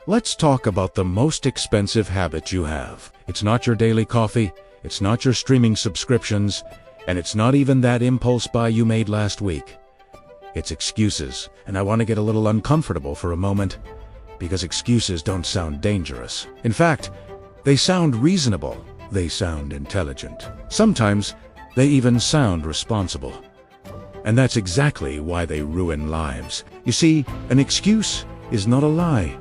Let's talk about the most expensive habit you have. It's not your daily coffee, it's not your streaming subscriptions, and it's not even that impulse buy you made last week. It's excuses, and I want to get a little uncomfortable for a moment, because excuses don't sound dangerous. In fact, they sound reasonable, they sound intelligent. Sometimes, they even sound responsible. And that's exactly why they ruin lives. You see, an excuse is not a lie.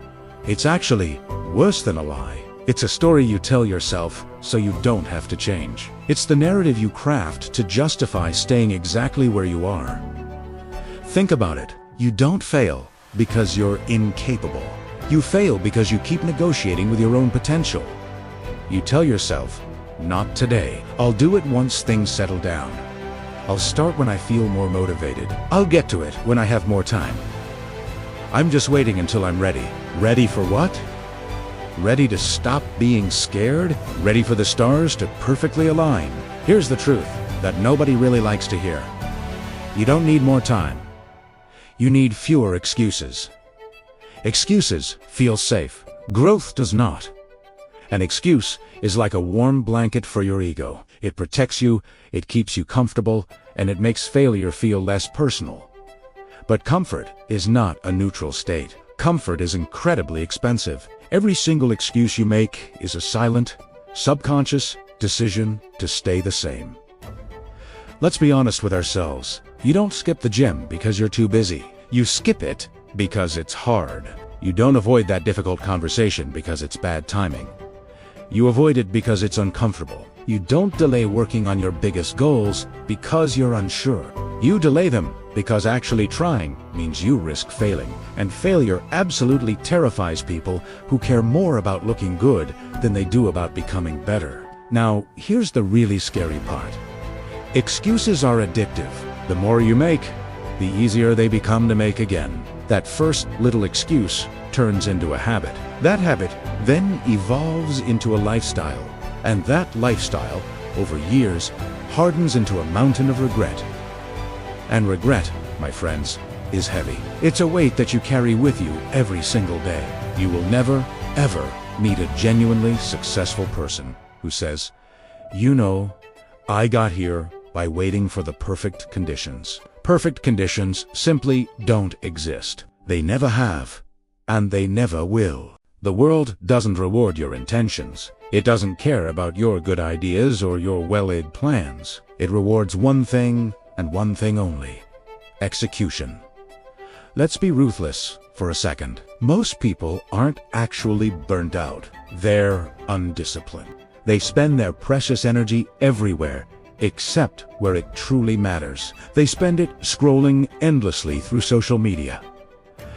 It's actually worse than a lie. It's a story you tell yourself so you don't have to change. It's the narrative you craft to justify staying exactly where you are. Think about it. You don't fail because you're incapable. You fail because you keep negotiating with your own potential. You tell yourself, not today. I'll do it once things settle down. I'll start when I feel more motivated. I'll get to it when I have more time. I'm just waiting until I'm ready. Ready for what? Ready to stop being scared? Ready for the stars to perfectly align? Here's the truth that nobody really likes to hear. You don't need more time. You need fewer excuses. Excuses feel safe. Growth does not. An excuse is like a warm blanket for your ego. It protects you, it keeps you comfortable, and it makes failure feel less personal. But comfort is not a neutral state. Comfort is incredibly expensive. Every single excuse you make is a silent, subconscious decision to stay the same. Let's be honest with ourselves. You don't skip the gym because you're too busy. You skip it because it's hard. You don't avoid that difficult conversation because it's bad timing. You avoid it because it's uncomfortable. You don't delay working on your biggest goals because you're unsure. You delay them because actually trying means you risk failing. And failure absolutely terrifies people who care more about looking good than they do about becoming better. Now, here's the really scary part. Excuses are addictive. The more you make, the easier they become to make again. That first little excuse turns into a habit. That habit then evolves into a lifestyle. And that lifestyle, over years, hardens into a mountain of regret. And regret, my friends, is heavy. It's a weight that you carry with you every single day. You will never, ever meet a genuinely successful person who says, "You know, I got here by waiting for the perfect conditions." Perfect conditions simply don't exist. They never have, and they never will. The world doesn't reward your intentions. It doesn't care about your good ideas or your well-laid plans. It rewards one thing and one thing only: execution. Let's be ruthless for a second. Most people aren't actually burnt out. They're undisciplined. They spend their precious energy everywhere except where it truly matters. They spend it scrolling endlessly through social media.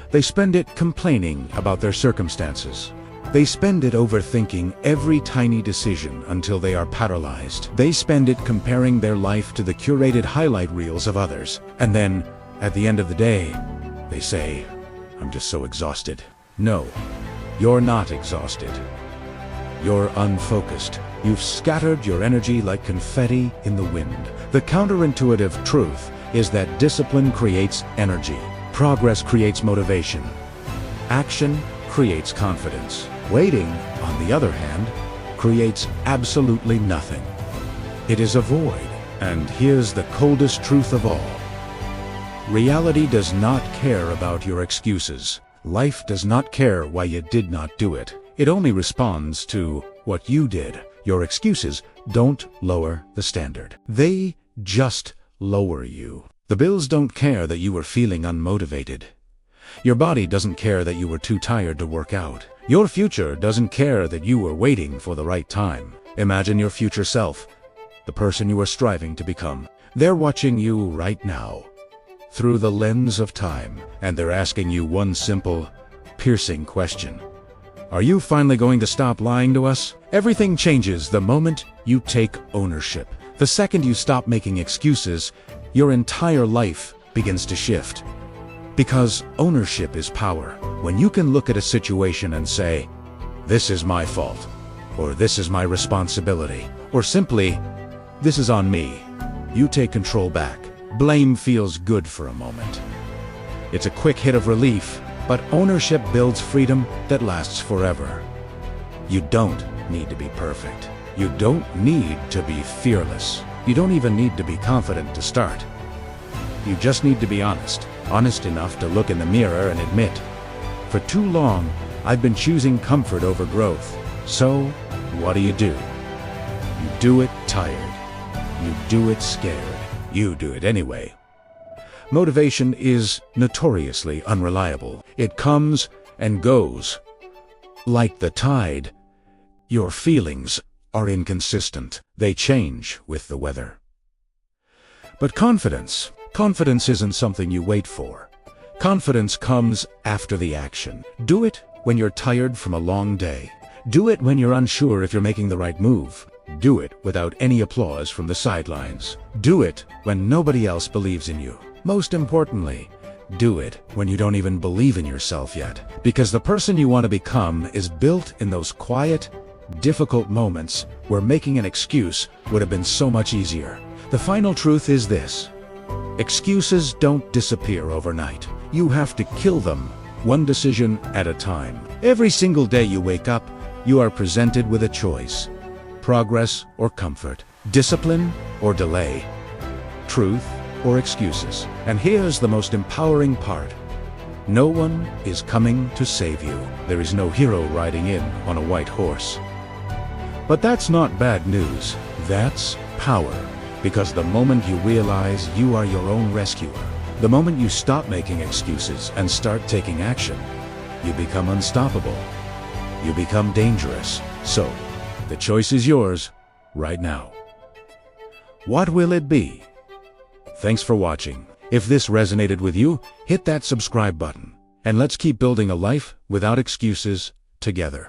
They spend it complaining about their circumstances. They spend it overthinking every tiny decision until they are paralyzed. They spend it comparing their life to the curated highlight reels of others. And then, at the end of the day, they say, "I'm just so exhausted." No, you're not exhausted. You're unfocused. You've scattered your energy like confetti in the wind. The counterintuitive truth is that discipline creates energy. Progress creates motivation. Action creates confidence. Waiting, on the other hand, creates absolutely nothing. It is a void. And here's the coldest truth of all. Reality does not care about your excuses. Life does not care why you did not do it. It only responds to what you did. Your excuses don't lower the standard. They just lower you. The bills don't care that you were feeling unmotivated. Your body doesn't care that you were too tired to work out. Your future doesn't care that you were waiting for the right time. Imagine your future self, the person you are striving to become. They're watching you right now, through the lens of time, and they're asking you one simple, piercing question. Are you finally going to stop lying to us? Everything changes the moment you take ownership. The second you stop making excuses, your entire life begins to shift. Because ownership is power. When you can look at a situation and say, "This is my fault," or "This is my responsibility," or simply, "This is on me," you take control back. Blame feels good for a moment. It's a quick hit of relief, But ownership builds freedom that lasts forever. You don't need to be perfect. You don't need to be fearless. You don't even need to be confident to start. You just need to be honest. Honest enough to look in the mirror and admit, for too long, I've been choosing comfort over growth. So, what do? You do it tired. You do it scared. You do it anyway. Motivation is notoriously unreliable. It comes and goes. Like the tide, your feelings are inconsistent. They change with the weather. But confidence isn't something you wait for. Confidence comes after the action. Do it when you're tired from a long day. Do it when you're unsure if you're making the right move. Do it without any applause from the sidelines. Do it when nobody else believes in you. Most importantly, do it when you don't even believe in yourself yet. Because the person you want to become is built in those quiet, difficult moments where making an excuse would have been so much easier. The final truth is this: excuses don't disappear overnight. You have to kill them, one decision at a time. Every single day you wake up, you are presented with a choice: progress or comfort, discipline or delay, truth or excuses. And here's the most empowering part: no one is coming to save you. There is no hero riding in on a white horse. But that's not bad news. That's power. Because the moment you realize you are your own rescuer, the moment you stop making excuses and start taking action, you become unstoppable. You become dangerous. So, the choice is yours right now. What will it be? Thanks for watching. If this resonated with you, hit that subscribe button. And let's keep building a life without excuses together.